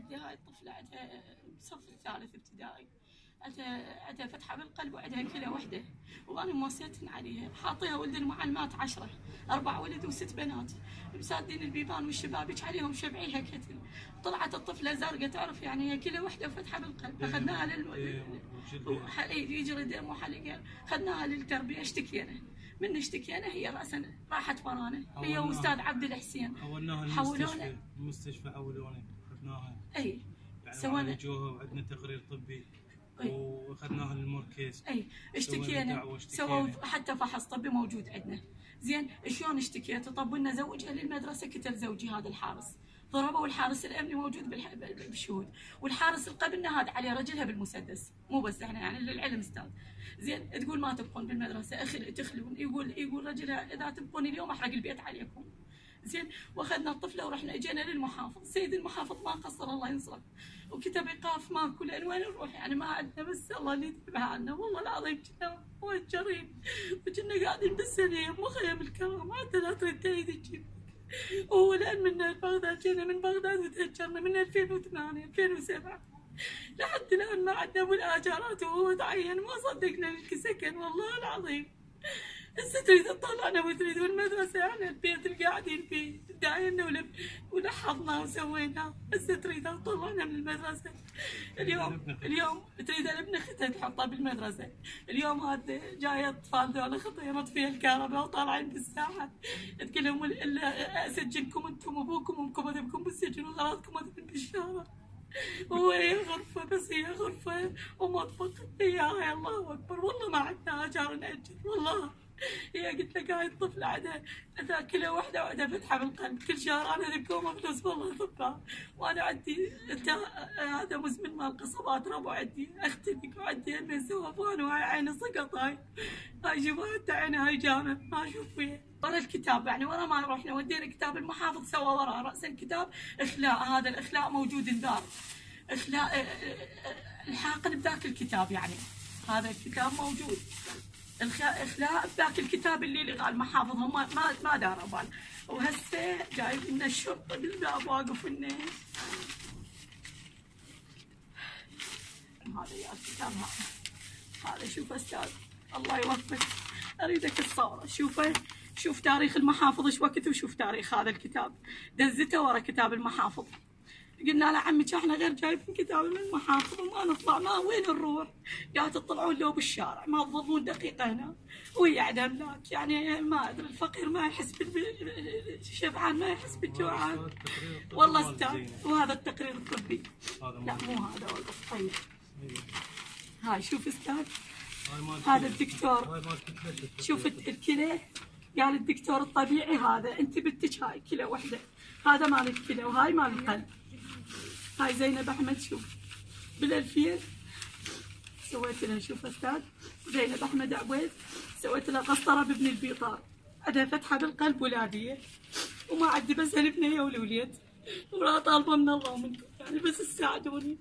عندي هاي الطفلة عندها صف ثالث ابتدائي، عندها فتحة بالقلب وعندها كلى وحدة، وأنا موصيتن عليها، حاطيها ولد المعلمات 10، 4 ولد و6 بنات، مسادين البيبان والشبابيك عليهم شبعيها كتل. طلعت الطفلة زرقاء، تعرف يعني هي كلى وحدة وفتحة بالقلب، أخذناها يجري دم وحلقة، أخذناها للتربية، اشتكينا من اشتكينا، هي رأسا راحت ورانا، هي واستاذ عبد الحسين حولونا المستشفى، حولونا خذناها. اي يعني عالجوها وعندنا تقرير طبي واخذناها للمركز. اي اشتكينا، سووا حتى فحص طبي موجود عندنا. زين شلون اشتكيت؟ طبوا زوجها للمدرسه، قتل زوجي هذا الحارس، ضربوا الحارس الامني موجود بالشهود، والحارس القبلنا هذا عليه رجلها بالمسدس، مو بس احنا يعني للعلم استاذ. زين تقول ما تبقون بالمدرسه، تخلون، يقول رجلها اذا تبقون اليوم احرق البيت عليكم. زين واخذنا الطفله ورحنا اجينا للمحافظ، سيد المحافظ ما قصر الله ينصره، وكتب ايقاف ماكو، لان وين نروح يعني ما عندنا، بس الله اللي يتبع عنا، والله العظيم كنا موجرين وكنا قاعدين بالسنه مخيم الكرام، حتى لا تريد تجيب. هو لان من بغداد جينا من بغداد وتهجرنا من 2008 2007 لحد الان ما عندنا بالاجارات، وهو تعين ما صدقنا السكن والله العظيم. هسه تريد تطلعنا وتريد المدرسة، احنا البيت اللي قاعدين فيه داينا ولحظنا وسوينا، هسه تريد تطلعنا من المدرسة. اليوم تريد ابن اختها تحطها بالمدرسة، اليوم هذا جاي اطفال ذولا خطيه مطفيه الكهرباء وطالعين بالساحة، تقول لهم الا اسجنكم انتم وابوكم وامكم ابوكم بالسجن وغراضكم بالشارع. هو هي غرفة، بس هي غرفة ومطبخ اياها، الله اكبر، والله ما عندنا اجار نأجر والله. هي قلت لك هاي الطفلة عندها كلى وحدة وعندها فتحة بالقلب، كل شهر أنا أذبكم فلوس والله أطباء، وأنا عندي هذا مزمن مال قصبات ربو، عندي أختلك وعندي أمي سوافان، وهاي عيني سقط، هاي شوفوا حتى عيني هاي جامة ما أشوف فيها. ورا الكتاب يعني ورا ما رحنا ودينا كتاب المحافظ، سوى وراه رأس الكتاب إخلاء، هذا الإخلاء موجود الدار، إخلاء الحاقن بذاك الكتاب، يعني هذا الكتاب موجود، اخلاء بذاك الكتاب اللي قال المحافظ، هم ما داروا بال، وهسه جايب لنا الشرطه بالباب واقف لنا. هذا يا الكتاب، هذا شوف استاذ الله يوفقك، اريدك تصوره، شوفه، شوف تاريخ المحافظ ايش وقت، وشوف تاريخ هذا الكتاب، دزته ورا كتاب المحافظ. قلنا له عمي احنا غير جايبين كتاب من المحافظ وما نطلع، ما وين نروح؟ قاعد تطلعون له بالشارع، ما تظلون دقيقه هنا، ويعد املاك، يعني ما ادري، الفقير ما يحس الشبعان ما يحس بالجوعان والله استاذ. وهذا التقرير الطبي، لا مو هذا والله. طيب هاي شوف استاذ، هذا الدكتور، شوف الكلى، قال الدكتور الطبيعي هذا انت بنتك هاي كلى وحده، هذا مال الكلى وهاي مال القلب. هاي زينب احمد، شوف بال2000 سويت لها، شوف استاذ زينب احمد عبيد، سويت لها قسطره بابن البيطار، عندها فتحه بالقلب ولاديه، وما عندي بس البنيه والوليد، ولا طالبه من الله ومنكم يعني بس تساعدوني.